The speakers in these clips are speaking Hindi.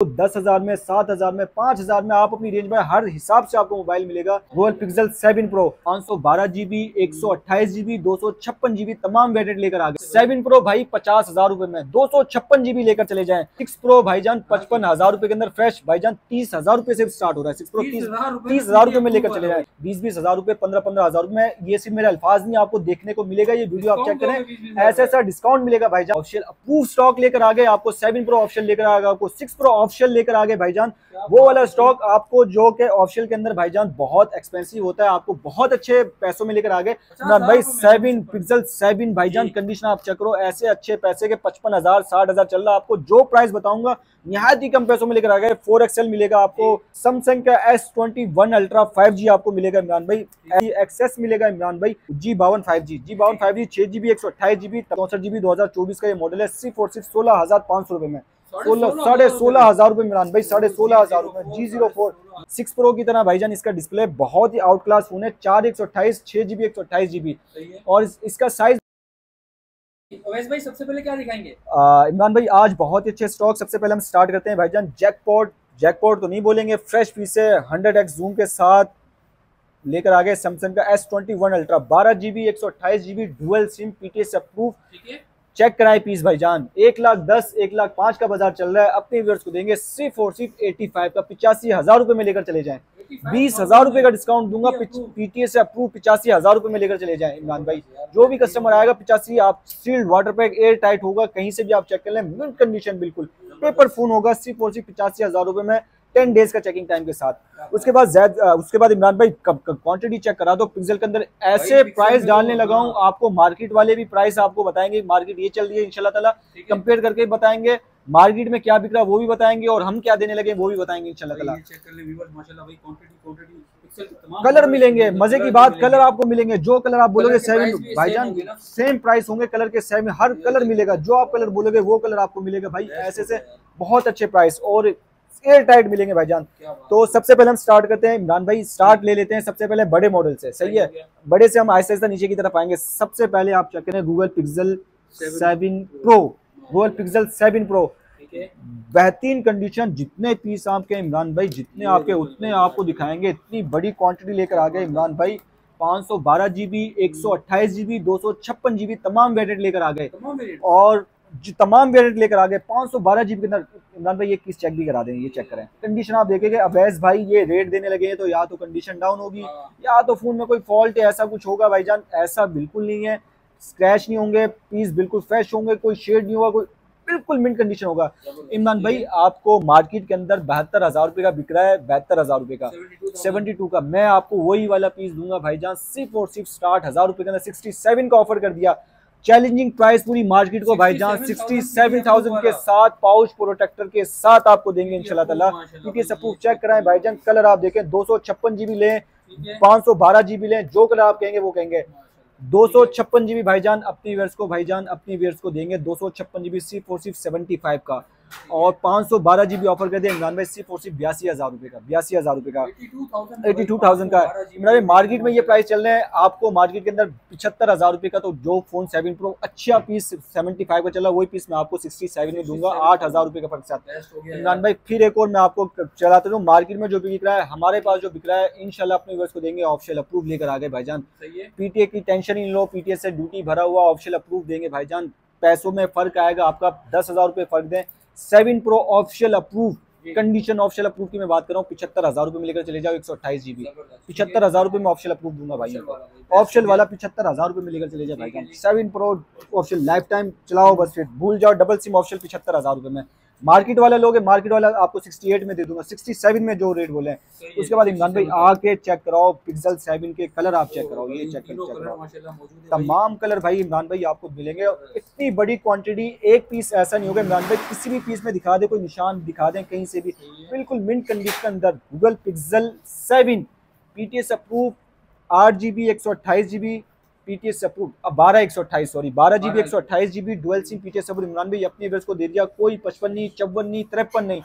10,000 में, 7,000 में, 5,000 में आप अपनी रेंज में हर हिसाब से आपको मोबाइल मिलेगा। Google pixel 7 pro 512 GB, 128 GB, 256 GB तमाम वेरिएंट लेकर आ गए। 7 प्रो भाई 50,000 रुपए में, 256 GB लेकर चले जाएं। 6 प्रो भाईजान 55,000 रुपए के अंदर फ्रेश भाईजान 30,000 रुपए से स्टार्ट हो रहा है। 6 प्रो 30,000 रुपए में लेकर चले जाए। 20,000 रुपए, 15,000 रुपए में, ये सिर्फ मेरे अल्फाज नहीं, आपको देखने को मिलेगा। ये वीडियो आप चेक करें, ऐसा ऐसा डिस्काउंट मिलेगा भाईजान। ऑफिशियल अप्रूव स्टॉक लेकर आ गए आपको। 7 प्रो ऑप्शन लेकर आ गए आपको। 6 प्रो ऑप्शन लेकर आ गए भाईजान। वो वाला स्टॉक आपको जो के ऑप्शन के अंदर भाईजान बहुत एक्सपेंसिव होता है, आपको बहुत अच्छे पैसों में लेकर आ गए भाई। 7 पिक्सल 7 भाईजान कंडीशन आप चेक करो, ऐसे अच्छे पैसे के 55,000 60,000 चल रहा है। आपको जो प्राइस बताऊंगा निहायत ही कम पैसों में लेकर आ गए। 4XL मिलेगा आपको। सैमसंग का S21 अल्ट्रा 5G आपको मिलेगा इमरान भाई। एक्सेस मिलेगा इमरान भाई। G52 5G 6GB 128GB 64GB 2024 का ये मॉडल है। सिर्फ और सिर्फ 16,500 रुपए में, 16,500 रुपए इमरान भाई, 16,500 रुपए। G04 6 प्रो की तरह भाईजान इसका डिस्प्ले बहुत ही आउट क्लास फोन है। 4 128 6GB 128GB और इसका साइज। अवैस भाई सबसे पहले क्या दिखाएंगे? इमरान भाई आज बहुत ही अच्छे स्टॉक। सबसे पहले हम स्टार्ट करते हैं भाईजान जैकपॉट तो नहीं बोलेंगे, फ्रेश पीस है 100x जूम के साथ लेकर आ गए। सैमसंग का S21 ultra 12GB 128GB dual sim PTS approve. Check कराए पीस भाईजान। 1,10,000 1,05,000 का बाजार चल रहा है। अपने व्यूअर्स को देंगे सिर्फ और सिर्फ 85 का, 85,000 रुपए में लेकर चले जाएं। 20,000 रुपए का डिस्काउंट दूंगा। PTS से अप्रूव 85,000 रुपए में लेकर चले जाएं इमरान भाई। जो भी कस्टमर आएगा 85, आप sealed water pack air tight होगा, कहीं से भी आप चेक कर लें, मिंट कंडीशन बिल्कुल पेपर फोन होगा। सिर्फ और सिर्फ 85,000 रुपए में 10 डेज का चेकिंग टाइम के साथ। उसके बाद इमरान भाई क्वांटिटी चेक करा दो पिक्सल के अंदर। ऐसे प्राइस डालने लगा हूं आपको, मार्केट वाले भी प्राइस आपको बताएंगे। मार्केट ये चल रही है इंशाल्लाह ताला, कंपेयर करके बताएंगे। मार्केट में क्या बिक रहा है वो भी बताएंगे और हम क्या देने लगे वो भी बताएंगे इंशाल्लाह ताला। चेक कर ले व्यूअर्स, माशाल्लाह भाई क्वांटिटी कलर मिलेंगे, मजे की बात, कलर आपको मिलेंगे जो कलर आप बोलोगे। 7 भाईजान सेम प्राइस होंगे कलर के। 7 हर कलर मिलेगा, जो आप कलर बोलोगे वो कलर आपको मिलेगा भाई। ऐसे से बहुत अच्छे प्राइस और एयर टाइट मिलेंगे भाईजान। तो सबसे पहले हम स्टार्ट करते हैं इमरान भाई, स्टार्ट ले लेते हैं सबसे पहले बड़े मॉडल से। सही है, बड़े से हम आहिस्ता आहिस्ता नीचे की तरफ आएंगे। सबसे पहले आप चेक करें Google pixel 7 pro. Google pixel 7 pro बेहतरीन कंडीशन। जितने पीस आपके इमरान भाई, जितने आपके उतने आपको दिखाएंगे। इतनी बड़ी क्वांटिटी लेकर आ गए इमरान भाई। 512GB 128GB 256GB तमाम वेरिएंट लेकर आ गए। और तमाम वेरिएंट लेकर आ गए 512GB के अंदर। इमरान भाई ये किस चेक भी करा देंगे, ये चेक करें कंडीशन आप देखेंगे। अवैस भाई ये रेट देने लगे हैं तो या तो कंडीशन डाउन होगी या तो फोन में कोई फॉल्ट है, ऐसा कुछ होगा भाईजान। ऐसा बिल्कुल नहीं है, स्क्रैच नहीं होंगे, पीस बिल्कुल फ्रेश होंगे, कोई शेड नहीं होगा, कोई बिल्कुल मिंट कंडीशन होगा। इमरान भाई आपको मार्केट के अंदर 72,000 रुपए का बिक रहा है, 72,000 रुपए का, 72 का। मैं आपको वही वाला पीस दूंगा भाईजान सिर्फ और सिर्फ 60,000 रुपए के अंदर। 67 का ऑफर कर दिया। चैलेंजिंग प्राइस पूरी मार्केट को भाईजान 67,000 के साथ, पाउच प्रोटेक्टर के साथ आपको देंगे इंशाल्लाह ताला। क्योंकि सब कुछ चेक कराएं भाईजान। कलर आप देखें, 256GB लें, 512GB लें, जो कलर आप कहेंगे वो कहेंगे। 256GB भाईजान अपनी वेयर्स को, भाईजान अपनी वेयर्स को देंगे 256GB सिर्फ और सिर्फ 75 का। और 512GB ऑफर कर दिया इमरान भाई सिर्फ और सिर्फ 82,000 रुपए का, 82,000 रुपए का, 82,000 का। इमरान भाई मार्केट में ये प्राइस चल रहे हैं आपको मार्केट के अंदर 75,000 रुपए का। तो जो फोन 7 प्रो अच्छा पीस 75 का चला, वही पीस मैं आपको 67 में दूंगा, 8,000 रुपए का फर्क साथ। इमरान भाई फिर एक और मैं आपको चलाता हूँ। मार्केट में जो बिक रहा है, हमारे पास जो बिक रहा है, इंशाल्लाह अपने व्यूअर्स को देंगे। ऑफिशियल अप्रूव लेकर आ गए भाईजान। PTA की टेंशन ही लो, PTA से ड्यूटी भरा हुआ, ऑफिशियल अप्रूव देंगे भाईजान। पैसों में फर्क आएगा आपका, 10,000 रुपए फर्क दें। 7 pro official approve condition, official approve की मैं बात कर रहा हूँ। 75,000 रुपए में लेकर चले जाओ। 128GB 75,000 रुपए में ऑफिशियल अप्रूव दूंगा भाई को। ऑफिशियल वाला 75,000 रुपए में लेकर चले जाए भाई। 7 प्रो ऑफियल लाइफ टाइम चलाओ, बस फिर भूल जाओ। डबल सिम ऑफिशियल 75,000 रुपए में। मार्केट वाला लोगे, मार्केट वाला आपको 68 में दे दूंगा, 67 में जो रेट बोले। उसके बाद इमरान भाई आके चेक कराओ पिक्सल 7 के कलर, आप चेक कराओ, ये चेक कराओ। तमाम कलर भाई इमरान भाई आपको मिलेंगे। इतनी बड़ी क्वांटिटी, एक पीस ऐसा नहीं होगा इमरान भाई, किसी भी पीस में दिखा दे, कोई निशान दिखा दें कहीं से भी, बिल्कुल मिंट कंडीशन के अंदर। Google pixel 7 PTS approve 8GB 128GB PTS approve, 12GB 128GB dual sim PTS approve. Imran भाई अपने वेस को दे दिया, कोई 55 नहीं, 54 नहीं, 53 नहीं,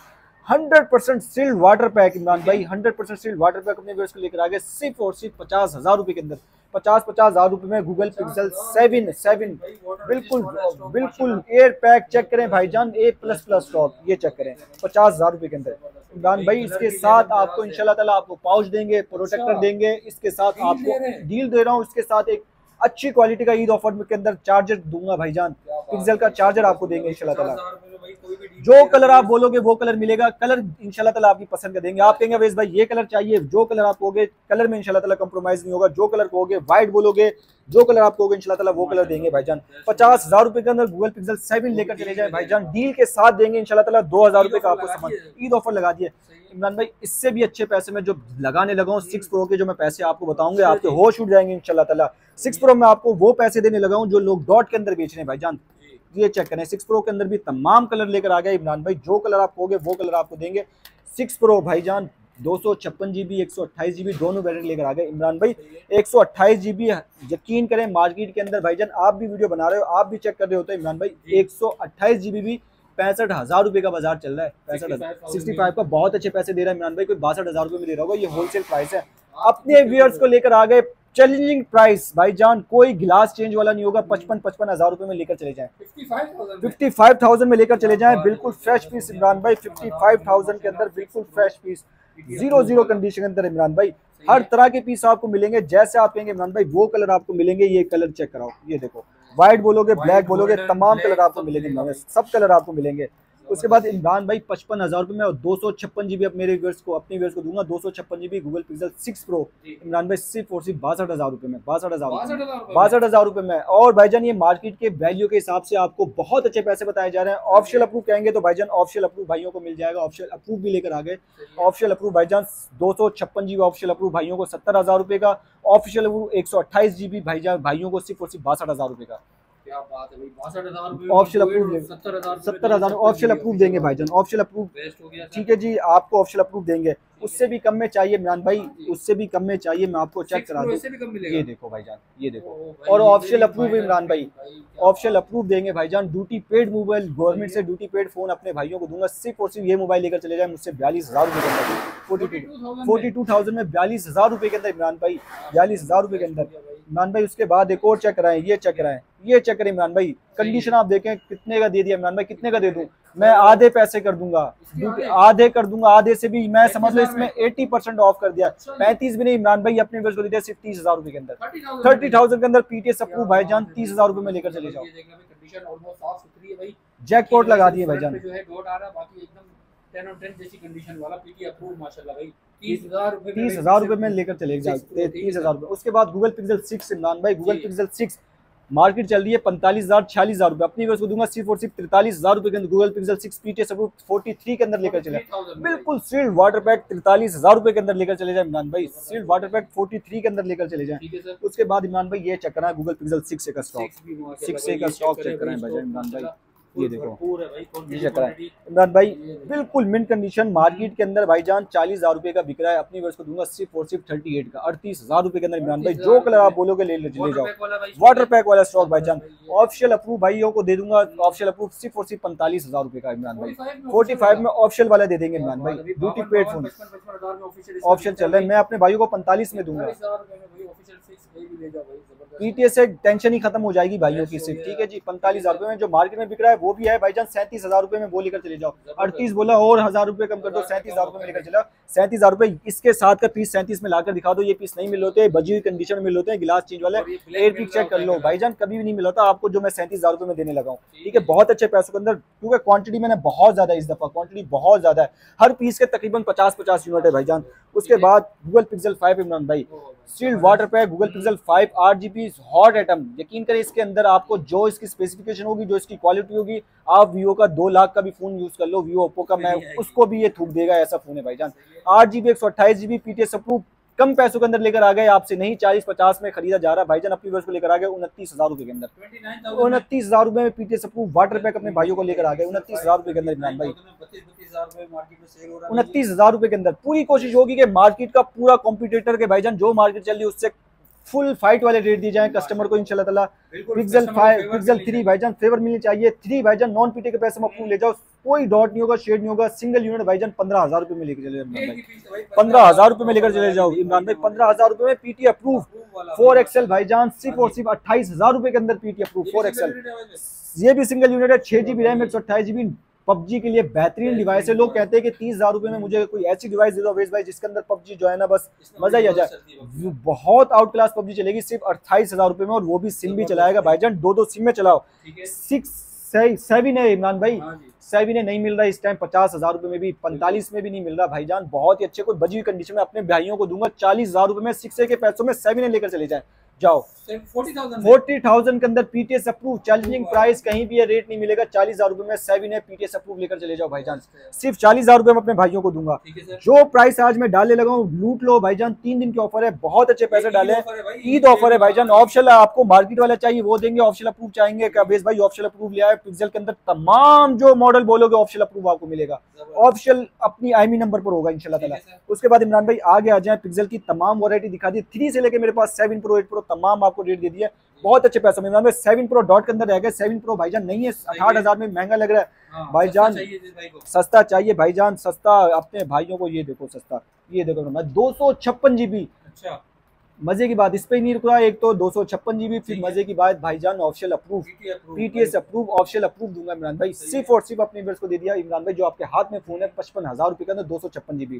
100% सील्ड वाटर पैक इमरान भाई, 100% सील्ड वाटर पैक अपने वेस को लेकर आ गए सिर्फ और सिर्फ 50,000 रुपए के अंदर। 50-50 हजार रुपए में गूगल पिक्सल 7 बिल्कुल बिल्कुल एयर पैक चेक करें भाईजान, A++ स्टॉक, ये चेक करें 50,000 रुपए के अंदर इमरान भाई। इसके साथ आपको इंशाल्लाह ताला आपको पाउच देंगे, प्रोटेक्टर देंगे, इसके साथ आपको डील दे रहा हूँ, इसके साथ एक अच्छी क्वालिटी का ईद ऑफर के अंदर चार्जर दूंगा भाईजान, पिक्सल का चार्जर आपको देंगे इंशाल्लाह ताला। जो कलर आप बोलोगे वो कलर मिलेगा, कलर इंशाल्लाह ताला आपकी पसंद का देंगे। आप कहेंगे अवेश भाई ये कलर चाहिए, जो कलर आप कहोगे कलर में इंशाल्लाह ताला कंप्रोमाइज नहीं होगा, जो कलर कहोगे व्हाइट बोलोगे, जो कलर आप कहोगे इंशाल्लाह ताला वो कलर देंगे भाईजान। 50,000 रुपए के अंदर गूगल पिक्सल 7 लेकर चले जाए भाईजान, डील के साथ देंगे इंशाल्लाह ताला। 2,000 रुपए का आपको सामान ईद ऑफर लगा दिए इमरान भाई। इससे भी अच्छे पैसे में जो लगाने लगा हूँ 6 प्रो के, जो मैं पैसे आपको बताऊंगे आपके होश उड़ जाएंगे इंशाल्लाह ताला। 6 प्रो में आपको वो पैसे देने लगा हूँ जो लोग डॉट के अंदर बेच रहे हैं भाईजान, ये चेक करें। 6 प्रो के अंदर भी तमाम कलर लेकर आ गए इमरान भाई, जो कलर आप कहोगे वो कलर आपको देंगे। 6 प्रो भाईजान 256 GB 128 GB दोनों वेरिएंट लेकर आ गए इमरान भाई। 128 GB यकीन करें मार्केट के अंदर भाईजान, आप भी वीडियो बना रहे हो, आप भी चेक कर रहे होते हैं इमरान भाई, 128 GB भी 65,000 रुपए का बाजार चल रहा है। 65 का बहुत अच्छे पैसे दे रहा है इमरान भाई, कोई 62,000 रुपए में दे रहा होगा, ये होलसेल प्राइस है। अपने व्यूअर्स को लेकर आ गए चैलेंजिंग प्राइस भाईजान, कोई गिलास चेंज वाला नहीं होगा। 55 हजार रुपए में लेकर चले जाएं, 55,000 में लेकर चले जाएं, बिल्कुल फ्रेश पीस इमरान भाई। 55,000 के अंदर बिल्कुल फ्रेश पीस, 0 कंडीशन के अंदर इमरान भाई। हर तरह के पीस आपको मिलेंगे, जैसे आप कहेंगे इमरान भाई वो कलर आपको मिलेंगे। ये कलर चेक कराओ, ये देखो, व्हाइट बोलोगे ब्लैक बोलोगे, तमाम कलर आपको मिलेंगे इमरान भाई, सब कलर आपको मिलेंगे। उसके बाद इमरान भाई 55,000 रुपए में और 256 GB अब मेरे व्यूअर्स को, अपने व्यूअर्स को दूंगा 256 GB Google pixel 6 pro Imran भाई सिर्फ और सिर्फ 62,000 रुपए में, 62,000 रुपए में। और भाईजान ये मार्केट के वैल्यू के हिसाब से आपको बहुत अच्छे पैसे बताए जा रहे हैं। ऑफिशियल अप्रूव कहेंगे तो भाईजान ऑफिशियल अप्रूव भाइयों को मिल जाएगा, ऑफिशियल अप्रूव भी लेकर आ गए। ऑफिशियल अप्रूव भाईजान 256 GB ऑफिशियल अप्रूव भाइयों को 70,000 रुपए का, ऑफिशियल अप्रूव 128 GB भाइयों को सिर्फ और सिर्फ 62,000 रुपए का। ऑफिशियल अप्रूव 70,000 ऑफिशियल अप्रूव देंगे भाईजान, ऑफिशियल अप्रूव, ठीक है जी, आपको ऑफिशियल अप्रूव देंगे। उससे भी कम में चाहिए इमरान भाई, उससे भी कम में चाहिए, मैं आपको चेक करा दूं, ये देखो भाईजान, ये देखो, और ऑफिशियल अप्रूव इमरान भाई, ऑफिशियल अप्रूव देंगे भाईजान। ड्यूटी पेड मोबाइल, गवर्नमेंट से ड्यूटी पेड फोन अपने भाइयों को दूंगा, सिर्फ और सिर्फ ये मोबाइल लेकर चले जाए मुझसे 42,000 रुपए के अंदर, 42,000 में 42,000 रुपए के अंदर इमरान भाई, 42,000 रुपए के अंदर इमरान भाई। उसके बाद एक और चेक कराएं, ये चेक कराएं, ये चेक करें इमरान भाई, कंडीशन आप देखें कितने का दे दिया इमरान भाई, कितने का दे दूं मैं? आधे पैसे कर दूंगा, आधे कर दूंगा, आधे से भी मैं समझ लो इसमें 80% ऑफ कर दिया, 35 भी नहीं इमरान भाई, अपने व्यूअर्स को देते सिर्फ 30,000 रुपए के अंदर, 30,000 के अंदर पीटीएस अप्रूव भाईजान 30,000 रुपए में लेकर चले जाओ। जैकपॉट लगा दिए भाईजान, 30,000 रुपए में लेकर चले जाओ, 30,000 रुपए। उसके बाद गूगल पिक्सल 6 इमरान भाई, गूगल पिक्सल 6 मार्केट चल रही है 45,000 46,000 रुपए, अपनी व्यूअर्स को दूंगा सिर्फ और सिर्फ 43,000 रुपए के अंदर गूगल पिक्सल 6 पीटीएस अप्रूव 43 के अंदर लेकर चले, बिल्कुल सील्ड वाटर पैक 43,000 रुपए के अंदर लेकर चले जाए इमरान भाई, सील्ड वाटर पैक 43 के अंदर लेकर चले जाए। उसके बाद इमरान भाई ये चेक कराएं गूगल पिक्सल 6 का स्टॉक, 6 का स्टॉक चेक कराएं भाई इमरान भाई, ये देखो, ये चेक कराएं इमरान भाई, बिल्कुल मिंट कंडीशन, मार्केट के अंदर भाईजान 40,000 रुपए का बिक रहा है, अपनी वर्ष को दूंगा सिर्फ और सिर्फ 38 का, 38,000 रुपए के अंदर इमरान भाई। जो कलर आप बोलोगे ले जाओ, वाटर पैक वाला स्टॉक भाईजान, ऑफिशियल अप्रूव भाइयों को दे दूंगा, ऑफिशियल अप्रूव सिर्फ और सिर्फ 45,000 रुपए का इमरान भाई, 45 में ऑफिशियल वाला दे देंगे इमरान भाई, ड्यूटी पेड फोन ऑप्शन चल रहा है, मैं अपने भाइयों को 45 में दूंगा। पीटीएस से टेंशन ही खत्म हो जाएगी भाइयों की सिर्फ, ठीक है जी। 45,000 रुपए में जो मार्केट में बिक रहा है वो भी है भाईजान 37,000 रुपए में, वो लेकर चले जाओ। 38 बोला और 1,000 रुपए कम कर दो, 37,000 रुपए में लेकर चला, 37,000 रुपए। इसके साथ का पीस 37 में लाकर दिखा दो, ये पीस नहीं मिल होते, बजी हुई कंडीशन में मिल होते हैं, गिलास चेंज वाले, एयर पिक चेक कर लो भाईजान, कभी भी नहीं मिला था आपको जो मैं 37,000 रुपए में देने लगा हूँ, ठीक है। बहुत अच्छे पैसों के अंदर, क्योंकि क्वांटिटी मैंने बहुत ज्यादा, इस दफा क्वांटिटी बहुत ज्यादा है, हर पीस के तकरीबन 50-50 यूनिट है भाईजान। उसके बाद गूगल पिक्सल 5 इमरान भाई, still water pack Google pixel 5 8GB hot atom, यकीन करें इसके अंदर आपको जो इसकी स्पेसिफिकेशन होगी, जो इसकी क्वालिटी होगी, आप वीवो का 2 लाख का भी फोन यूज कर लो, वीवो ओप्पो का, मैं उसको भी ये थूक देगा, ऐसा फोन है भाईजान। 8GB 128GB पीटीएस अप्रूव, कम पैसों के अंदर लेकर आ गए आपसे, नहीं 40-50 में खरीदा जा रहा भाईजान, अपनी वर्ष को लेकर आ गए 29,000 रुपए के अंदर, 29,000 रुपए में पीटीएस अप्रूव वाटर पैक अपने भाइयों को लेकर आ गए 29,000 रुपए के अंदर इमरान भाई, 29,000 रुपए के अंदर। पूरी कोशिश होगी कि मार्केट का पूरा कॉम्पिटिटर के भाईजान जो मार्केट चल रही है उससे फुल फाइट वाले रेट दिए जाए कस्टमर को इंशाल्लाह ताला। पिक्सल 5 पिक्सल 3 भाईजान फेवर मिलनी चाहिए। 3 भाईजान नॉन पीटे के पैसे में अप्रूव ले जाओ, कोई डॉट नहीं होगा, शेड नहीं होगा। सिंगल यूनिट भाईजान 15,000 रुपए में लेकर चले जाओ इमरान भाई, 15,000 रुपए में लेकर चले जाओ इमरान भाई, 15,000 रुपए में पीटी अप्रूव 4XL भाईजान, सिर्फ और सिर्फ 28,000 रुपए के अंदर पीटी अप्रूव 4XL। ये भी सिंगल यूनिट है, 6GB रैम 128GB। पबजी के लिए बेहतरीन डिवाइस है। लोग कहते हैं कि 30,000 रुपए में मुझे कोई ऐसी डिवाइस दे दो अवेश भाई जिसके अंदर पबजी जो है ना बस मजा ही आ जाए। बहुत आउट क्लास पबजी चलेगी सिर्फ 28,000 रुपए में, और वो भी सिम भी चलाएगा भाईजान, 2 सिम में चलाओ। 7 है इमरान भाई, 7 नहीं मिल रहा इस टाइम 50,000 रुपए में भी, 45 में भी नहीं मिल रहा भाईजान। बहुत ही अच्छे, कोई बजी हुई कंडीशन में अपने भाइयों को दूंगा 40,000 रुपए में 6A के पैसों में 7 लेकर चले जाए जाओ। 40,000 के अंदर पीटीएस अप्रूव, चैलेंजिंग प्राइस कहीं भी ये रेट नहीं मिलेगा। 40,000 रुपए में 7 पीटीएस अप्रूव लेकर चले जाओ भाईजान, सिर्फ 40,000 रुपए में अपने भाइयों को दूंगा। जो प्राइस आज मैं डालने लगा हूँ लूट लो भाईजान, 3 दिन के ऑफर है, बहुत अच्छे पैसे डाले, ईद ऑफर है भाईजान। ऑप्शनल आपको मार्केट वाला चाहिए वो देंगे, ऑप्शनल अप्रूव चाहेंगे अवेश भाई ऑप्शनल अप्रूव ले आए। पिक्सल के अंदर तमाम जो मॉडल बोलोगे ऑप्शनल अप्रूव आपको मिलेगा, ऑप्शनल अपनी आईएमई नंबर पर होगा इंशाल्लाह ताला। उसके बाद इमरान भाई आगे आ जाए, पिक्सल की तमाम वैरायटी दिखा दी, 3 से लेके मेरे पास 7 Pro 8 Pro तमाम आपको रेट दे दिया बहुत अच्छे पैसों में। इमरान भाई 7 Pro डॉट के अंदर रह गए, 7 Pro भाईजान नहीं है 68,000 में, महंगा लग रहा है भाईजान, सस्ता चाहिए भाईजान, सस्ता अपने भाइयों को। ये देखो सस्ता, ये देखो 256GB। मजे की बात इस पे ही नहीं रुक रहा, एक तो 256GB, फिर मजे की बात भाईजान optional approve, PTS approve, optional approve दूंगा इमरान भाई, सिर्फ और सिर्फ अपने व्यूअर्स को दे दिया इमरान भाई। जो आपके हाथ में फोन है 55,000 रुपए के अंदर 256GB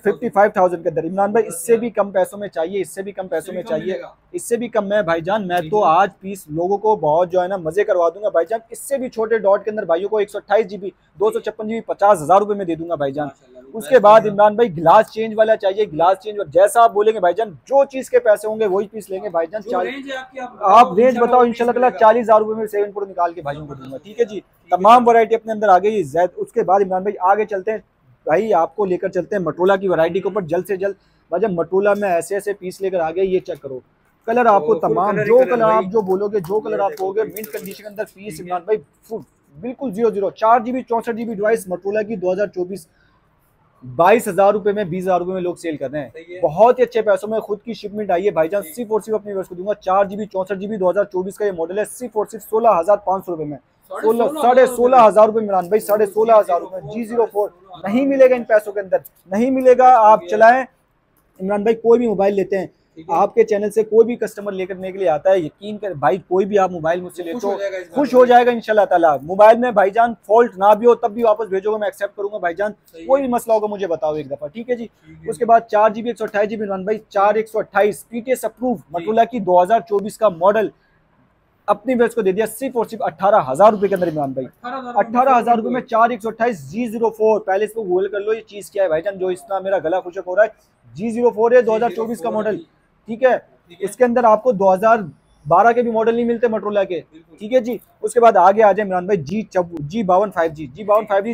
55,000 के अंदर इमरान भाई। इससे भी कम पैसों में चाहिए, इससे भी कम पैसों में चाहिए, इससे भी कम है भाईजान। मैं तो आज पीस लोगों को बहुत जो है ना मजे करवा दूंगा भाईजान। इससे भी छोटे डॉट के अंदर भाइयों को 128GB 256GB 50,000 रुपए में दे दूंगा भाईजान। उसके बाद इमरान भाई ग्लास चेंज वाला चाहिए, ग्लास चेंज, और जैसा आप बोलेंगे भाईजान जो चीज के पैसे होंगे वही पीस लेंगे भाईजान। आप रेंज बताओ इंशाल्लाह ताला 40,000 रुपए में 7 Pro निकाल के भाइयों को दूंगा, ठीक है जी। तमाम वैरायटी अपने अंदर आ गई जैद। उसके बाद इमरान भाई आगे चलते हैं भाई, आपको लेकर चलते हैं मोटोरोला की वैरायटी के ऊपर जल्द से जल्द। भाईजान मोटोरोला में ऐसे ऐसे पीस लेकर आ गए, ये चेक करो कलर आपको तमाम, जो कलर आप जो बोलोगे, जो कलर आप कहोगे मिंट कंडीशन के अंदर पीस इमरान भाई बिल्कुल 0-0। 4GB 64GB डिवाइस मोटोरोला की 2024 22,000 रुपए में 20,000 रुपए में लोग सेल कर रहे हैं, बहुत ही अच्छे पैसों में। खुद की शिपमेंट आई है भाईजान, सिर्फ और सिर्फ अपने व्यूअर्स को दूंगा 4GB 64GB 2024 का ये मॉडल है, सिर्फ और सिर्फ 16,500 रुपए में, 16,500 रुपए इमरान भाई, 16,500 रुपए। G04 नहीं मिलेगा इन पैसों के अंदर, नहीं मिलेगा। आप चलाएं इमरान भाई, कोई भी मोबाइल लेते हैं आपके चैनल से, कोई भी कस्टमर लेकर के लिए आता है, यकीन कर भाई कोई भी आप मोबाइल मुझसे लेते हो खुश हो जाएगा इंशाल्लाह ताला। मोबाइल में भाईजान फॉल्ट ना भी हो तब भी वापस भेजोगे, मैं एक्सेप्ट करूंगा भाईजान, कोई भी मसला होगा मुझे बताओ एक दफा, ठीक है जी। उसके बाद 4GB 128GB इमरान भाई, 4128 पीटीएस अप्रूव मोटोरोला की 2024 का मॉडल अपनी बेस को दे दिया सिर्फ और सिर्फ 18,000 रुपए के अंदर इमरान भाई, 18,000 रुपए में 4128 G04। पहले इसको गूगल कर लो ये चीज क्या है भाईजान, जो इतना मेरा गला खुशक हो रहा है। G04 है 2024 का मॉडल, ठीक है। इसके अंदर आपको 2012 के भी मॉडल नहीं मिलते मोटोरोला के, ठीक है जी। उसके बाद आगे आ जाए इमरान भाई G52 5G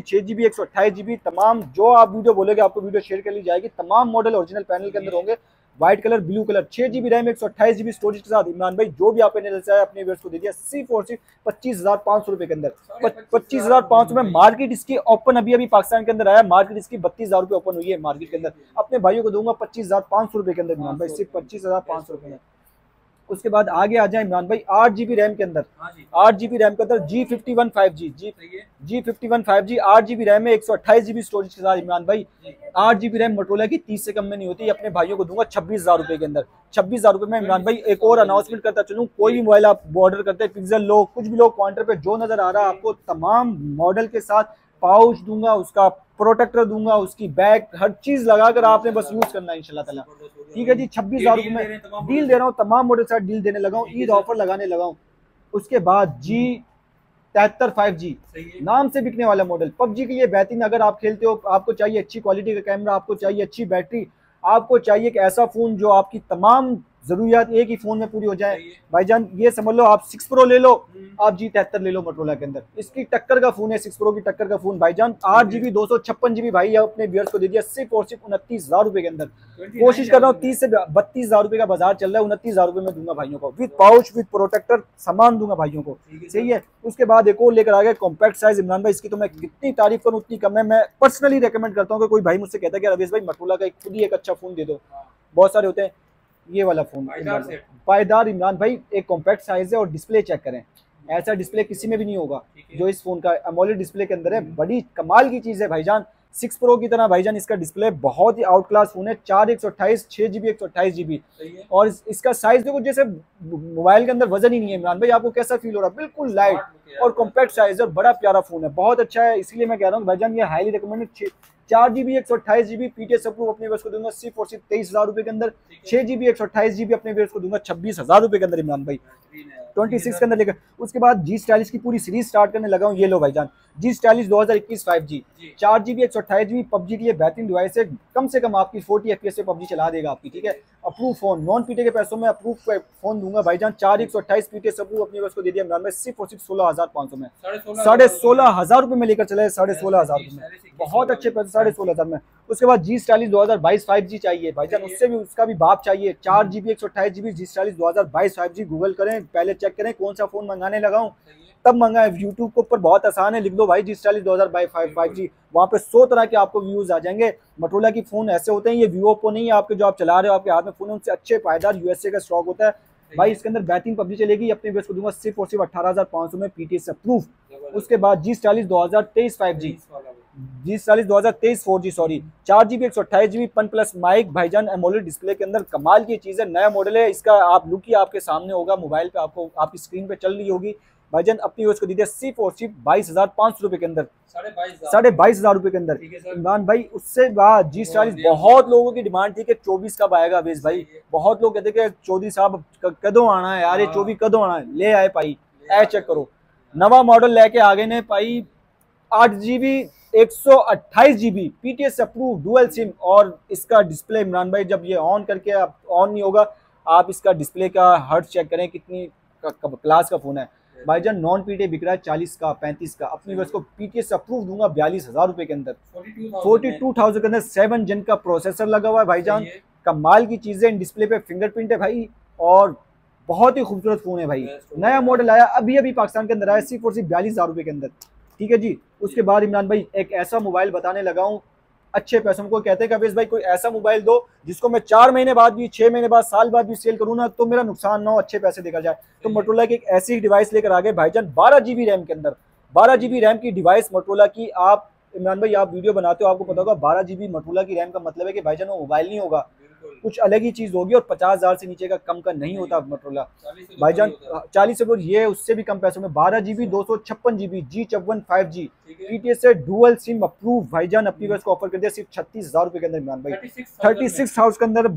6GB 128GB तमाम, जो आप वीडियो बोलोगे आपको वीडियो शेयर कर ली जाएगी। तमाम मॉडल ओरिजिनल पैनल के अंदर होंगे, white colour, blue colour, 6GB RAM 128GB storage के साथ इमरान भाई। जो भी आपने नजर से आया अपने व्यूअर्स को दे दिया सिर्फ और सिर्फ 25,500 रुपए के अंदर, 25,500 में। मार्केट इसकी ओपन अभी पाकिस्तान के अंदर आया, मार्केट इसकी 32,000 रुपए ओपन हुई है मार्केट के अंदर। अपने भाइयों को दूंगा 25,500 रुपए के अंदर इमरान भाई, सिर्फ 25,500 रुपए में। उसके बाद आगे आ जाए इमरान भाई 8GB रैम के अंदर, 8GB रैम के अंदर G51 5G 8GB रैम में 128GB स्टोरेज के साथ इमरान भाई। 8GB रैम मोटोरोला की 30 से कम में नहीं होती। अपने भाइयों को दूंगा 26,000 रुपए के अंदर, 26,000 रुपए में इमरान भाई। एक और अनाउंसमेंट करता चलूं, कोई भी मोबाइल आप ऑर्डर करते हैं, पिक्सल लो, कुछ भी लो, काउंटर पे जो नजर आ रहा है आपको तमाम मॉडल के साथ पाउच दूंगा, उसका प्रोटेक्टर दूंगा, उसकी बैग, हर चीज लगाकर आपने बस यूज करना है इंशाल्लाह ताला, ठीक है जी। 26,000 रुपए में डील दे रहा हूँ, तमाम मॉडल साथ डील देने लगा हूँ, ईद ऑफर लगाने लगा हूँ। उसके बाद G73 5G नाम से बिकने वाला मॉडल, पबजी के लिए बेहतरीन। अगर आप खेलते हो, आपको चाहिए अच्छी क्वालिटी का कैमरा, आपको चाहिए अच्छी बैटरी, आपको चाहिए कि ऐसा फोन जो आपकी तमाम जरूरियात एक ही फोन में पूरी हो जाए भाईजान, ये समझ लो आप 6 Pro ले लो, आप G73 ले लो मोटोरोला के अंदर, इसकी टक्कर का फोन है, 6 Pro की टक्कर का फोन भाईजान। 8GB 256GB भाई अपने व्यूअर्स को दे दिया सिर्फ और सिर्फ 29,000 रुपए के अंदर। कोशिश कर रहा हूँ 30 से 32,000 रुपए का बाजार चल रहा है, 29,000 रुपए में दूंगा भाइयों को, विद पाउच विद प्रोटेक्टर सामान दूंगा भाइयों को, सही है। उसके बाद एक और लेकर आ गया कॉम्पैक्ट साइज इमरान भाई, इसकी तो मैं कितनी तारीफ करूँ उतनी कम है। मैं पर्सनली रेकमेंड करता हूँ कि कोई भाई मुझसे कहता है कि रवेश भाई मोटोरोला का खुद ही एक अच्छा फोन दे दो, बहुत सारे होते हैं, ये वाला फोन पायदार सेट। पायदार इमरान भाई, एक कॉम्पैक्ट साइज है और डिस्प्ले चेक करें, ऐसा डिस्प्ले किसी में भी नहीं होगा जो इस फोन का एमोलेड डिस्प्ले के अंदर है। बड़ी कमाल की चीज है भाईजान, 6 प्रो की तरह भाईजान इसका डिस्प्ले, बहुत ही आउट क्लास फोन है। 4/128 6GB 128GB, और इसका साइज देखो, जैसे मोबाइल के अंदर वजन ही नहीं है इमरान भाई। आपको कैसा फील हो रहा है? बिल्कुल लाइट और कॉम्पैक्ट साइज और बड़ा प्यारा फोन है, बहुत अच्छा है। इसलिए मैं कह रहा हूँ भाईजान ये highly recommended. 4GB 128GB PTS approve अपने व्यवर्स को दूंगा सिर्फ और सिर्फ 23,000 रुपए के अंदर। 6GB 128GB अपने व्यवर्स को दूंगा 26,000 रुपए के अंदर इमरान भाई, 26 के अंदर लेकर। उसके बाद जी स्टाइलिश की पूरी सीरीज स्टार्ट करने लगा हूँ। ये लो भाईजान, जी stylish 2021 5G, 4GB 128GB PUBG के लिए बेहतरीन डिवाइस है। कम से कम आपकी 40 FPS से पबजी चला देगा आपकी, ठीक है। अप्रूव फोन, नॉन पीटे के पैसों में अप्रूव फोन दूंगा भाईजान। 4/128 PTS अप्रूव अपने व्यवर्स को दे दिया इमरान भाई सिर्फ और सिर्फ 16,500 में, 16,500 रुपए में लेकर चले, 16,500 रुपए में, बहुत अच्छे पैसे, 16,500 में। उसके बाद जी स्टाइलिश 2022 5G चाहिए भाईजान, उससे भी उसका भी बाप चाहिए। 4GB 128GB जी स्टाइलिश 2022 5G, गूगल करें, पहले चेक करें कौन सा फोन मंगाने लगा हूँ, तब मंगाए। यूट्यूब के ऊपर बहुत आसान है, लिख दो भाई जी स्टाइलिश 2022 5G, वहाँ पे 100 तरह के आपको व्यूज आ जाएंगे। मोटोरोला की फोन ऐसे होते हैं, ये व्यू ओप्पो नहीं है आपके, जो आप चला रहे हो आपके हाथ में फोन, उनसे अच्छे पायदार यूएसए का स्टॉक होता है भाई। इसके अंदर बेहतरीन पबजी चलेगी, अपने व्यवर्स को दूंगा सिर्फ और सिर्फ 18,500 में PTS अप्रूव। उसके बाद G stylish 2023 5G, G stylish 2023 4G sorry, 4GB 128GB पन प्लस माइक भाईजान, एमोलेड डिस्प्ले के अंदर, कमाल की चीज़ है। नया मॉडल है इसका, आप लुक ही आपके सामने होगा, मोबाइल पे आपको आपकी स्क्रीन पे चल रही होगी भाईजान। अपनी उसको दी सिर्फ और सिर्फ 22,500 रुपए के अंदर, 22,500 रुपए के अंदर इमरान भाई। उससे बाद जी स्टाइलिश, बहुत लोगों की डिमांड थी कि 24 कब आएगा अवेश भाई, बहुत लोग कहते कि चौधरी साहब कदों आना है यार, ये 24 कदों आना है, ले आए भाई, ऐ चेक करो, नवा मॉडल लेके आ गए ने भाई। 8GB 128GB PTS approve dual SIM, और इसका डिस्प्ले इमरान भाई जब ये ऑन करके आप ऑन नहीं होगा, आप इसका डिस्प्ले का हर्ट चेक करें कितनी क्लास का फोन है भाईजान। नॉन पीटे बिक रहा है 40 का 35 का, अपनी बस को PTS अप्रूव दूंगा 42,000 रुपए के अंदर, 42,000 के अंदर। 7 Gen का प्रोसेसर लगा हुआ है भाईजान, कमाल की चीजें। इन डिस्प्ले पे फिंगरप्रिंट है भाई, और बहुत ही खूबसूरत फोन है भाई। नया मॉडल आया अभी पाकिस्तान के अंदर आया सिर्फ और सिर्फ 42,000 रुपए के अंदर, ठीक है जी। उसके बाद इमरान भाई एक ऐसा मोबाइल बताने लगा हूँ अच्छे पैसों को। कहते हैं कि अवेश भाई कोई ऐसा मोबाइल दो जिसको मैं 4 महीने बाद भी, 6 महीने बाद, साल बाद भी सेल करूँ ना, तो मेरा नुकसान ना हो, अच्छे पैसे देखा जाए। तो मोटोरोला की एक ऐसी डिवाइस लेकर आ गए भाईजान, 12GB रैम के अंदर, 12GB रैम की डिवाइस मोटोरोला की। आप इमरान भाई आप वीडियो बनाते हो, आपको पता होगा 12GB मोटोरोला की रैम का मतलब है कि भाईजान वो मोबाइल नहीं होगा, कुछ अलग ही चीज होगी, और 50,000 से नीचे का कम का नहीं होता मोटोरोला भाईजान। 40 से ये उससे भी कम पैसों में 12GB 256GB G54 5G PTS से डुअल सिम अप्रूव भाईजान, अपनी बस को ऑफर कर दिया सिर्फ 36,000 रुपए के अंदर इमरान भाई, 36,000 के अंदर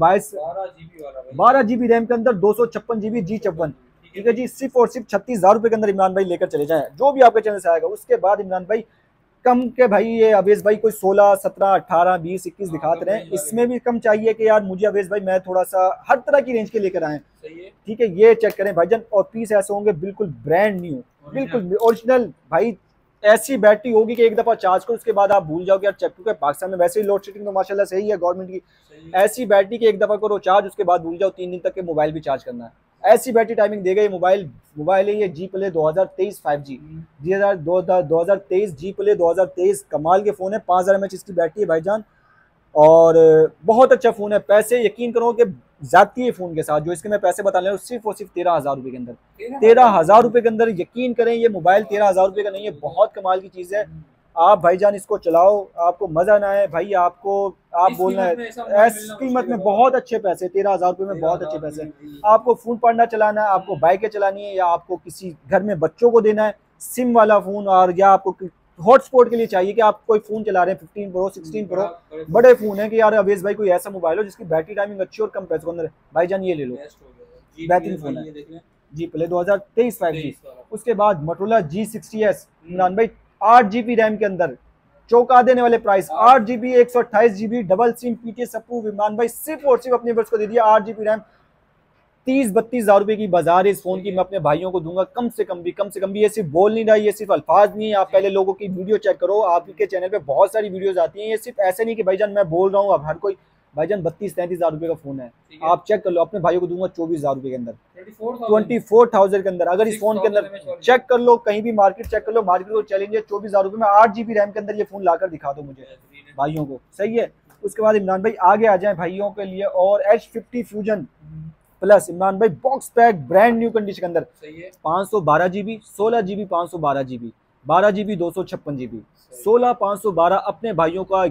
12GB रैम के अंदर 256GB G54, ठीक है जी। सिर्फ और सिर्फ 36,000 रुपए के अंदर इमरान भाई लेकर चले जाएं, जो भी आपके चैनल से आएगा। उसके बाद इमरान भाई कम के भाई, ये अवेश भाई कोई 16, 17, 18, 20, 21 दिखाते रहे, इसमें भी कम चाहिए कि यार मुझे अवेश भाई मैं थोड़ा सा हर तरह की रेंज के लेकर आए, ठीक है। ये चेक करें भाईजान, और पीस ऐसे होंगे बिल्कुल ब्रांड न्यू, बिल्कुल ओरिजिनल भाई। ऐसी बैटरी होगी कि एक दफा चार्ज करो उसके बाद आप भूल जाओगे यार चेक, क्योंकि पाकिस्तान में वैसे ही लोड शेडिंग तो माशाल्लाह सही है गवर्नमेंट की। ऐसी बैटरी की एक दफा करो चार्ज, उसके बाद भूल जाओ 3 दिन तक के मोबाइल भी चार्ज करना है, ऐसी बैटरी टाइमिंग देगा ये मोबाइल है ये जी प्ले 2023 5G, 2023 जी प्ले 2023, कमाल के फ़ोन है। 5000 mAh इसकी बैटरी है भाईजान, और बहुत अच्छा फ़ोन है। पैसे यकीन करो कि जाती है फ़ोन के साथ, जो इसके मैं पैसे बता रहा हूँ सिर्फ और सिर्फ 13,000 रुपये के अंदर, 13,000 रुपये के अंदर। यकीन करें ये मोबाइल 13,000 रुपये का नहीं है, बहुत कमाल की चीज़ है। आप भाईजान इसको चलाओ, आपको मजा ना आए भाई, आपको आप बोलना है इस कीमत में बहुत अच्छे पैसे, 13,000 रुपये में बहुत अच्छे पैसे। आपको फोन पढ़ना चलाना है, आपको बाइकें चलानी है, या आपको किसी घर में बच्चों को देना है सिम वाला फोन, और या आपको हॉटस्पॉट के लिए चाहिए कि आप कोई फोन चला रहे हैं 15 प्रो 16 प्रो, बड़े फोन है कि यार अवेश भाई कोई ऐसा मोबाइल हो जिसकी बैटरी टाइमिंग अच्छी और कम पैसे के अंदर, भाईजान ये ले लो, बेहतरीन फोन है जी प्ले 2023 5G। उसके बाद मोटोरोला G60s इमरान भाई 8GB रैम के अंदर, चौंका देने वाले price, 8GB 128GB double SIM PTS approve Imran भाई, सिर्फ और सिर्फ अपने बस को दे दिया 8GB रैम, 30-32,000 रुपए की बाजार है इस फोन की। मैं अपने भाइयों को दूंगा कम से कम भी। ये सिर्फ बोल नहीं रहा, ये सिर्फ अल्फाज नहीं है। आप पहले लोगों की वीडियो चेक करो, आपके चैनल पे बहुत सारी वीडियोस आती हैं, ये सिर्फ ऐसे नहीं कि भाईजान मैं बोल रहा हूँ। अब हर कोई भाईजान 32-33,000 रुपए का फोन है, आप चेक कर लो। अपने भाइयों को दूंगा 24,000 रुपए के अंदर, 24,000 के अंदर। अगर इस फोन के अंदर चेक कर लो, कहीं भी मार्केट चेक कर लो, मार्केट को चैलेंज है 24,000 रुपए में 8GB रैम के अंदर ये फोन लाकर दिखा दो मुझे भाइयों को, सही है। उसके बाद इमरान भाई आगे आ जाए भाइयों के लिए, और H50 फ्यूजन प्लस इमरान भाई box pack brand new condition के अंदर सही है 512 GB 16 GB 512 GB 12 GB 256 GB 16 512 अपने भाइयों का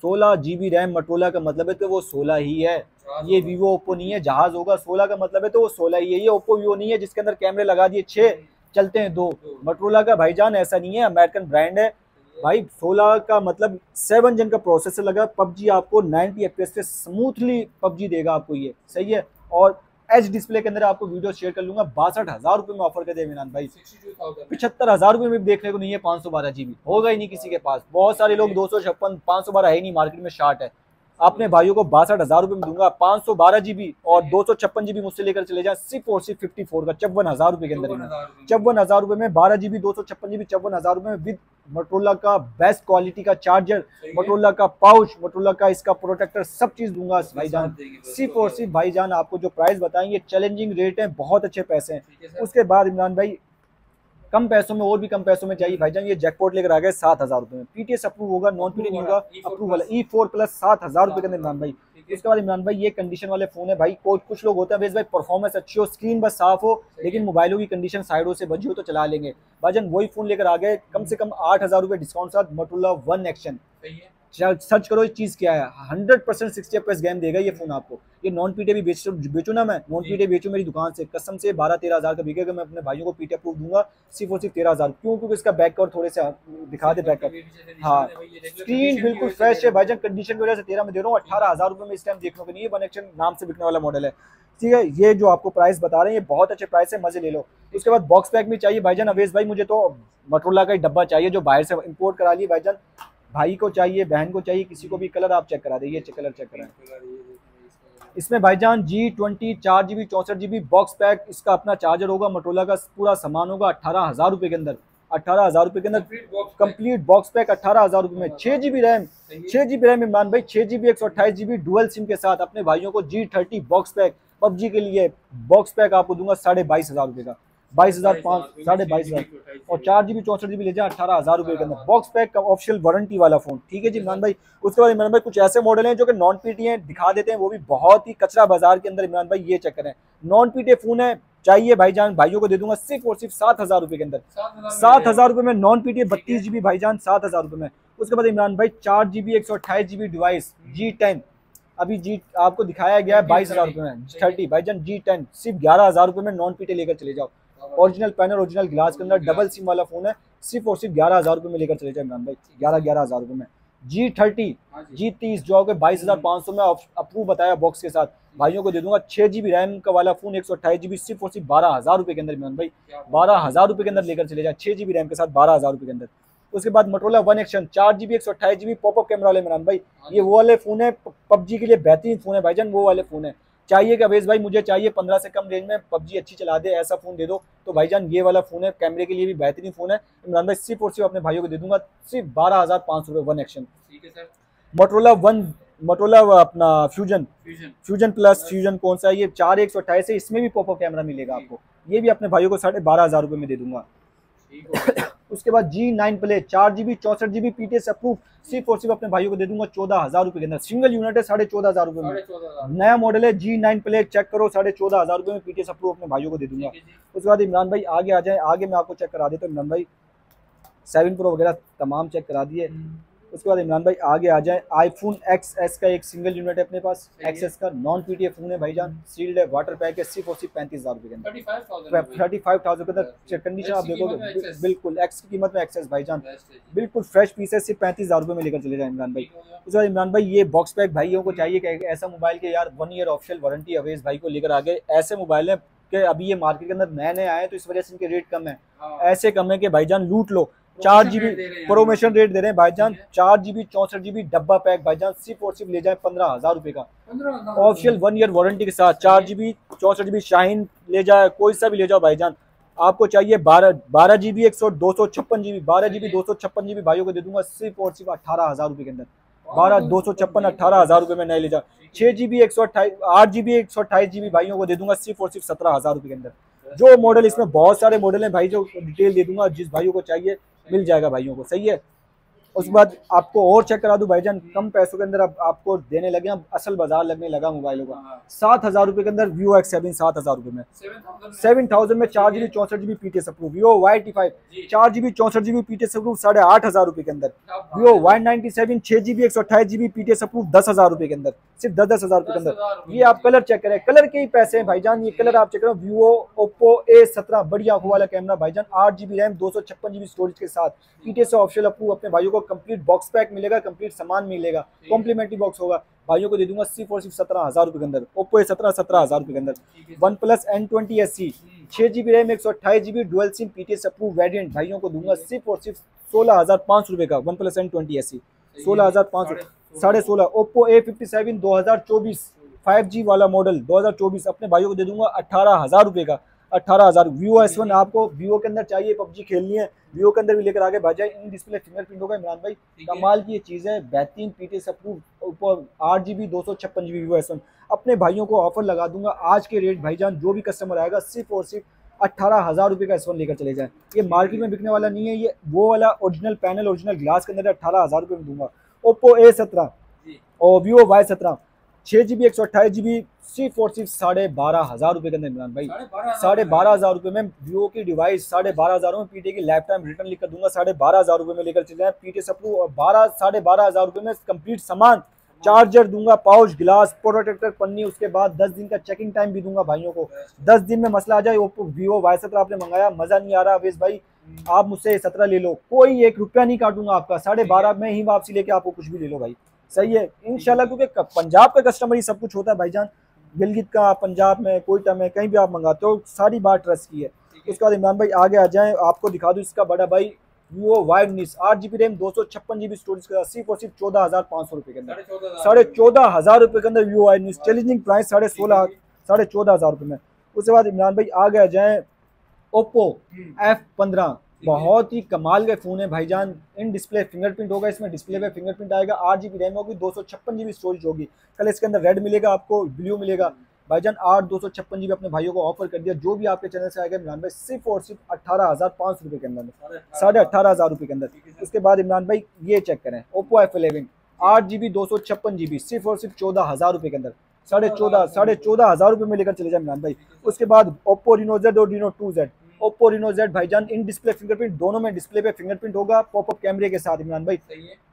16 GB रैम मोटोरोला का मतलब है तो वो 16 ही है। ये वीवो ओप्पो नहीं है, जहाज होगा 16 का मतलब है तो वो 16 ही है। ये ओप्पो वीवो नहीं है जिसके अंदर कैमरे लगा दिए 6 चलते हैं 2। मोटोरोला का भाईजान ऐसा नहीं है, अमेरिकन ब्रांड है भाई। 16 का मतलब 7 जन का प्रोसेसर लगा। पबजी आपको 90 FPS पे स्मूथली पबजी देगा आपको, ये सही है। और एच डिस्प्ले के अंदर आपको वीडियो शेयर कर लूंगा। 62,000 रुपये में ऑफर कर दे इमरान भाई। 75,000 रुपये में देखने को नहीं है 512 GB, होगा ही नहीं किसी के पास। बहुत सारे लोग 256 512 है ही नहीं मार्केट में, शार्ट है। अपने भाइयों को 62,000 रुपये में दूंगा। 512 GB और 256 GB मुझसे लेकर चले जाए सिर्फ और सिर्फ 54 का 54,000 रुपये के अंदर। 54,000 रुपये में 12 GB 256 GB 54,000 रुपये में विद मोटोरोला का बेस्ट क्वालिटी का चार्जर, मोटोरोला का पाउच, मोटोरोला का इसका प्रोटेक्टर, सब चीज दूंगा भाईजान। सिर्फ और सिर्फ भाईजान आपको जो प्राइस बताएंगे चैलेंजिंग रेट है, बहुत अच्छे पैसे हैं। उसके बाद इमरान भाई कम पैसों में और भी कम पैसों में चाहिए भाईजान, ये जैकपॉट लेकर आ गए 7,000 रुपये में। पीटीएस अप्रूव होगा, नॉन पीटीएस नहीं होगा, अप्रूव वाला E4 प्लस 7,000 रुपये के अंदर इमरान भाई। उसके बाद इमरान भाई ये कंडीशन वाले फोन है भाई। कुछ लोग होते हैं भाई परफॉर्मेंस अच्छी हो, स्क्रीन बस साफ हो, लेकिन मोबाइलों की कंडीशन साइडों से बची हो तो चला लेंगे भाईजान। वही फोन लेकर आ गए कम से कम 8,000 रुपये डिस्काउंट साथ, मोटोरोला वन एक्शन। सर्च करो ये चीज क्या है, 100% 60 FPS गेम देगा ये फोन आपको। ये नॉन पीटे भी बेचू ना, मैं नॉन पीटे बेचू मेरी दुकान से, कसम से 12-13 हज़ार का बिकेगा। मैं अपने भाइयों को पीटे अप्रूव दूंगा सिर्फ और सिर्फ 13,000। क्यों? क्योंकि इसका बैक कवर थोड़े से दिखा दे, बैक कवर हाँ, स्क्रीन बिल्कुल फ्रेश है भाईजान। कंडीशन की वजह से 13 में दे रहा हूँ। 18,000 रुपये में इस टाइम देखने को नहीं है, वन एक्शन नाम से बिकने वाला मॉडल है, ठीक है। ये जो आपको प्राइस बता रहे हैं ये बहुत अच्छे प्राइस है, मजे ले लो। उसके बाद बॉक्स पैक में चाहिए भाईजान अवेश भाई, मुझे तो मोटोरोला का ही डब्बा चाहिए जो बाहर से इम्पोर्ट करा लिए भाईजान। भाई को चाहिए, बहन को चाहिए, किसी को भी कलर आप चेक करा दे, ये कलर चेक कराएं। इसमें भाईजान G20 4GB 64GB box pack, इसका अपना चार्जर होगा, मोटोरोला का पूरा सामान होगा 18,000 रुपये के अंदर। 18,000 रुपये के अंदर कंप्लीट बॉक्स पैक 18,000 रुपये में। 6GB RAM, 6GB RAM Imran भाई, 6GB 128GB डुअल सिम के साथ। अपने भाइयों को G30 बॉक्स पैक पबजी के लिए बॉक्स पैक आपको दूंगा 22,500 रुपये का, 22,500 22,500। और 4GB 64GB ले जाए 18,000 रुपये के अंदर। बॉक्स पैक का ऑफिशियल वारंटी वाला फोन, ठीक है जी इमरान भाई। उसके बाद इमरान भाई कुछ ऐसे मॉडल हैं जो कि नॉन पीटी हैं, दिखा देते हैं, वो भी बहुत ही कचरा बाजार के अंदर इमरान भाई। ये चेक करें, नॉन पीटे फोन है, चाहिए भाईजान भाइयों को दे दूंगा सिर्फ और सिर्फ 7,000 रुपये के अंदर। 7,000 रुपये में नॉन पीटी 32GB भाईजान, 7,000 रुपये में। उसके बाद इमरान भाई 4GB 128GB डिवाइस G10, अभी जी आपको दिखाया गया है 22,000 रुपये में। 30 भाईजान G10 सिर्फ 11,000 रुपये में नॉन पीटे लेकर चले जाओ। ओरिजिनल पैनल, ओरिजिनल ग्लास के अंदर डबल सिम वाला फोन है, सिर्फ और सिर्फ 11,000 रुपये में लेकर चले जाए इमरान भाई। 11,000 रुपये में G30 G30 जो है 22,500 में अप्रूव बताया बॉक्स के साथ। भाइयों को दे दूंगा 6GB रैम का वाला फोन 128GB सिर्फ और सिर्फ 12,000 रुपये के अंदर इमरान भाई। 12,000 रुपये के अंदर लेकर चले जाए, 6GB रैम के साथ 12,000 रुपये के अंदर। उसके बाद Motorola one action 4GB 128GB popup camera वाले इमरान भाई। ये वो वाले फोन है पबजी के लिए बेहतरीन फोन है भाईजान, वो वाले फोन है। चाहिए कि अवेश भाई मुझे चाहिए 15 से कम रेंज में पबजी अच्छी चला दे, ऐसा फोन दे दो, तो भाईजान ये वाला फोन है, कैमरे के लिए भी बेहतरीन फोन है इमरान भाई। सिर्फ और सिर्फ अपने भाइयों को दे दूंगा सिर्फ 12,500 रुपये वन एक्शन। ठीक है सर। मोटोरोला अपना फ्यूजन प्लस फ्यूजन कौन सा है, ये 4/128 है, इसमें भी पॉपअप कैमरा मिलेगा आपको। ये भी अपने भाइयों को 12,500 रुपये में दे दूंगा। उसके बाद G9 play 4GB 64GB PTS approve सिर्फ और सिर्फ अपने भाइयों को दे दूंगा 14,000 रुपये के अंदर। सिंगल यूनिट है 14,500 रुपये में, नया मॉडल है G9 प्ले, चेक करो 14,500 रुपये में पीटीएस अप्रूव अपने भाइयों को दे दूंगा। उसके बाद इमरान भाई आगे आ जाए, आगे मैं आपको चेक करा देता हूँ इमरान भाई। 7 Pro वगैरह तमाम चेक करा दिए। उसके बाद इमरान भाई आगे आ जाए, आईफोन XS का एक सिंगल यूनिट है अपने पास, XS का नॉन पीटीए फोन है भाईजान, सील्ड है, वाटर पैक है, सिर्फ और सिर्फ 35,000 रुपये के अंदर, 35,000 के अंदर। कंडीशन आप देखोगे बिल्कुल एक्स की कीमत में XS भाईजान बिल्कुल फ्रेश पीस है, सिर्फ 35,000 रुपये में लेकर चले जाए इमरान भाई। उसके बाद इमरान भाई ये बॉक्स पैक भाइयों को चाहिए कि ऐसा मोबाइल के यार 1 ईयर ऑफिशियल वारंटी अवेश भाई को लेकर आ गए। ऐसे मोबाइल है कि अभी ये मार्केट के अंदर नए नए आए तो इस वजह से इनके रेट कम है, ऐसे कम है कि भाईजान लूट लो। 4GB प्रोमोशन रेट दे रहे हैं भाईजान, 4GB 64GB डब्बा पैक भाईजान सिर्फ और सिर्फ ले जाए 15,000 रुपये का ऑफिशियल 1 ईयर वारंटी के साथ। 4GB 64GB शाहीन ले जाए, कोई सा भी ले जाओ भाईजान। आपको चाहिए 12GB 256GB 12GB 256GB भाइयों को दे दूंगा सिर्फ और सिर्फ 18,000 रुपये के अंदर। 12/256 18,000 रुपये में नहीं ले जाओ। 6GB 8GB 128GB भाइयों को दे दूंगा सिर्फ और सिर्फ 17,000 रुपये के अंदर। जो मॉडल, इसमें बहुत सारे मॉडल हैं भाई, जो डिटेल दे दूंगा, जिस भाइयों को चाहिए मिल जाएगा भाइयों को, सही है। उसके बाद आपको और चेक करा दूं भाईजान, कम पैसों के अंदर अब आपको देने लगे, अब असल बाजार लगने लगा मोबाइलों का। 7,000 रुपए के अंदर Vivo X7 7,000 रुपए में, 7,000 में 4GB 64GB PTS approve Vivo Y85 4GB 64GB PTS approve 8,500 रुपए के अंदर। Vivo Y97 6GB 128GB PTS approve 10,000 रुपए के अंदर, सिर्फ 10,000 रुपए के अंदर। ये आप कलर चेक करें, कलर के ही पैसे हैं भाईजान। ये कलर आप चेक करें, Vivo Oppo A17 बढ़िया आंखों वाला कैमरा भाईजान, 8GB रैम 256GB स्टोरेज के साथ, PTS ऑप्शनल अप्रूव। अपने भाइयों को कंप्लीट बॉक्स पैक मिलेगा, कंप्लीट सामान मिलेगा, कॉम्प्लीमेंट्री बॉक्स होगा। भाइयों को दे दूंगा सिर्फ और सिर्फ 17,000 रुपए के अंदर। Oppo A17 17,000 रुपए के अंदर। OnePlus N20 SE 6GB RAM 128GB dual sim PTS approve variant भाइयों को दूंगा सिर्फ और सिर्फ 16,500 रुपए का। OnePlus N20 SE 16,500 16.5। Oppo A57 2024 5G वाला मॉडल 2024 अपने भाइयों को दे दूंगा 18,000 रुपए का। 18,000। Vivo S1 आपको Vivo के अंदर चाहिए, PUBG खेलनी है, Vivo के अंदर भी लेकर आगे भाई। इन डिस्प्ले फिंगरप्रिंट होगा इमरान भाई, कमाल की ये चीज़ है, बेहतरीन PTS अप्रूव ऊपर 8GB 256GB Vivo S1 अपने भाइयों को ऑफर लगा दूंगा आज के रेट भाईजान। जो भी कस्टमर आएगा सिर्फ और सिर्फ 18,000 रुपए का S1 लेकर चले जाए। ये मार्केट में बिकने वाला नहीं है, ये वो वाला ओरिजिनल पैनल ओरिजिनल ग्लास के अंदर 18,000 रुपए में दूंगा। Oppo A17 और Vivo Y17 6GB 128GB सिर्फ और सिर्फ 12,500 रुपए के अंदर इमरान भाई। 12,500 रुपए में Vivo की डिवाइस 12,500 में पीटी की लाइफ टाइम रिटर्न लिखकर दूंगा। 12,500 रुपए में लेकर चले जाए, PTS अप्रूव और 12,500 रुपए में कंप्लीट सामान, चार्जर दूंगा, पाउच, गिलास, प्रोटेक्टर, पन्नी, उसके बाद 10 दिन का चेकिंग टाइम भी दूंगा भाइयों को। 10 दिन में मसला आ जाए। Oppo Vivo Y17 आपने मंगाया, मजा नहीं आ रहा अवेश भाई, आप मुझसे 17 ले लो, कोई 1 रुपया नहीं काटूंगा आपका। 12.5 में ही वापसी लेके आपको कुछ भी ले लो भाई, सही है इंशाल्लाह। क्योंकि पंजाब का कस्टमर ही सब कुछ होता है भाईजान, गिलगित का, पंजाब में, कोयटा में, कहीं भी आप मंगाते हो, सारी बात ट्रस्ट की है। उसके बाद इमरान भाई आगे आ जाएं, आपको दिखा दूं इसका बड़ा भाई Vivo Y19 8GB RAM 256GB storage के साथ सिर्फ और सिर्फ 14,500 रुपए के अंदर। 14,500 रुपए के अंदर Vivo Y19 चैलेंजिंग प्राइस 14,500 रुपए में। उसके बाद इमरान भाई आगे आ जाएं, Oppo F15 बहुत ही कमाल के फ़ोन है भाईजान। इन डिस्प्ले फिंगरप्रिंट होगा, इसमें डिस्प्ले पे फिंगरप्रिंट आएगा, 8GB रैम होगी, 256GB स्टोरेज होगी। कल इसके अंदर रेड मिलेगा आपको, ब्लू मिलेगा भाईजान। 256GB अपने भाइयों को ऑफर कर दिया। जो भी आपके चैनल से आएगा इमरान भाई सिर्फ और सिर्फ 18,500 रुपए के अंदर, 18,500 रुपए के अंदर। उसके बाद इमरान भाई ये चेक करें, Oppo F11 8GB 256GB सिर्फ और सिर्फ 14,000 रुपए के अंदर। 14,500 रुपए में लेकर चले जाए इमरान भाई। उसके बाद Oppo Reno Z और Reno 2Z Oppo Reno Z भाईजान इन डिस्प्ले फिंगरप्रिंट, दोनों में डिस्प्ले पे फिंगरप्रिंट होगा, पॉपअप कैमरे के साथ इमरान भाई।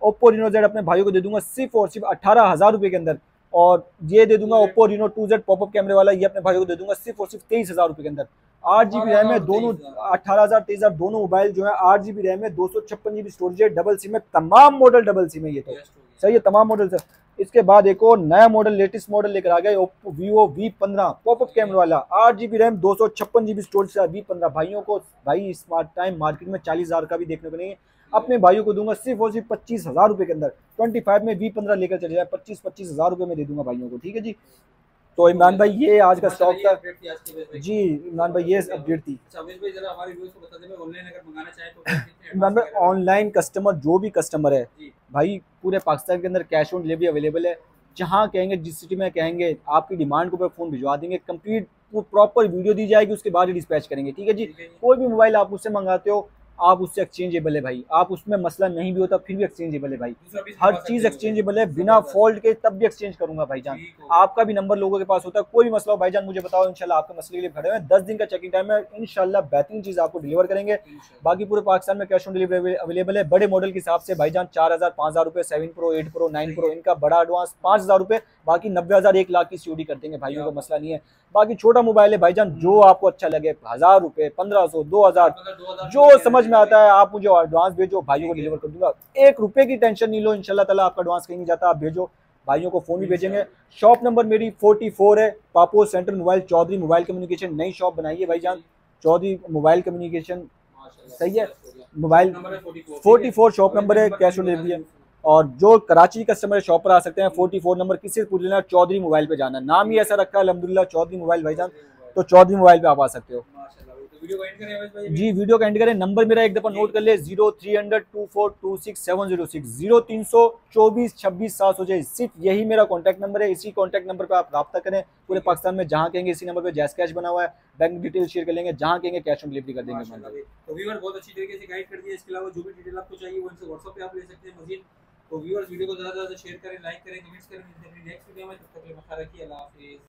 Oppo Reno Z अपने भाइयों को दे दूंगा सिर्फ और सिर्फ 18,000 रुपए के अंदर। और ये दे दूंगा Oppo Reno 2Z पॉपअप कैमरे वाला, ये अपने भाइयों को दे दूंगा सिर्फ और सिर्फ 23,000 रुपए के अंदर। 8GB रैम है, दोनों 18,000 23,000 दोनों मोबाइल जो है। 8GB रैम है, 256GB स्टोरेज है, डबल सिम है, तमाम मॉडल डबल सिम है, ये तो सही है तमाम मॉडल से। इसके बाद एक और नया मॉडल, लेटेस्ट मॉडल लेकर आ गए Oppo Vivo V15 popup camera वाला, 8GB रैम 256GB स्टोरेज का V15 भाइयों को। भाई स्मार्ट टाइम मार्केट में 40,000 का भी देखने को नहीं है, अपने भाइयों को दूंगा सिर्फ और सिर्फ 25,000 रुपए के अंदर। 25 में V15 लेकर चले जाए, 25,000 रुपए में दे दूंगा भाइयों को, ठीक है जी। तो इमरान भाई ये आज का स्टॉक था जी। इमरान भाई ये अपडेट थी। इमरान भाई ऑनलाइन कस्टमर, जो भी कस्टमर है भाई, पूरे पाकिस्तान के अंदर कैश ऑन डिलीवरी अवेलेबल है। जहाँ कहेंगे, जिस सिटी में कहेंगे, आपकी डिमांड के ऊपर फ़ोन भिजवा देंगे, कंप्लीट प्रॉपर वीडियो दी जाएगी, उसके बाद ही डिस्पैच करेंगे, ठीक है जी। कोई भी मोबाइल आप उससे मंगाते हो, आप उससे एक्सचेंजेबल है भाई, आप उसमें मसला नहीं भी होता फिर भी एक्सचेंजेबल है भाई, हर चीज़ एक्सचेंजेबल है, बिना फॉल्ट के तब भी एक्सचेंज करूंगा भाईजान। आपका भी नंबर लोगों के पास होता है, कोई भी मसला हो भाईजान मुझे बताओ, इंशाल्लाह आपके मसले के लिए खड़े हैं। 10 दिन का चेकिंग टाइम है, इंशाल्लाह बेहतरीन चीज़ आपको डिलीवर करेंगे। बाकी पूरे पाकिस्तान में कैश ऑन डिलीवरी अवेलेबल है। बड़े मॉडल के हिसाब से भाईजान 4,000 5,000 रुपये, 7 Pro 8 Pro 9 Pro इनका बड़ा एडवांस 5,000 रुपये, बाकी 90,000 1 लाख की COD कर देंगे भाइयों का मसला नहीं है। बाकी छोटा मोबाइल है भाईजान, जो आपको अच्छा लगे, 1,000 रुपये, 1,500 2,000 जो समझ में आता है आप मुझे एडवांस भेजो, भाइयों को डिलीवर कर दूंगा। 1 रुपये की टेंशन नहीं लो, इंशाल्लाह ताला आपका एडवांस कहीं नहीं जाता, आप भेजो, भाइयों को फोन भी भेजेंगे। शॉप नंबर मेरी 44 है, पापो centre mobile, Chaudhary mobile communication. नई शॉप बनाई है भाईजान, चौधरी मोबाइल कम्युनिकेशन, सही है। मोबाइल 44 शॉप नंबर है, कैश ऑन डिलीवरी है। और जो कराची कस्टमर शॉप पर आ सकते हैं, 44 नंबर किसी से पूछ लेना, चौधरी मोबाइल पे जाना, नाम ही ऐसा रखा है अल्हम्दुलिल्लाह, चौधरी मोबाइल भाईजान, तो चौधरी मोबाइल पे आप आ सकते हो। तो वीडियो को एंड करें अवैस भाई? जी वीडियो का एंड करें। नंबर मेरा एक दफा नोट कर ले, 03002426 032426 सिर्फ यही मेरा कॉन्टैक्ट नंबर है। इसी कॉन्टैक्ट नंबर पे आप रब्ता करें। पूरे पाकिस्तान में जहाँ कहेंगे इसी नंबर पे जैस कैश बना हुआ है, बैंक डिटेल शेयर कर लेंगे, जहाँ कहेंगे कैश ऑन डिलीवरी कर देंगे। तो व्यूअर बहुत अच्छी तरीके से गाइड कर दिया। इसके अलावा जो भी डिटेल आपको चाहिए वो इनसे व्हाट्सएप पे आप ले सकते हैं मजीद। तो व्यूअर्स वीडियो को ज़्यादा से ज़्यादा शेयर करें, लाइक करें, कमेंट्स करें। नेक्स्ट वीडियो में तब तक के लिए ख्याल रखिए। अल्लाह हाफिज़।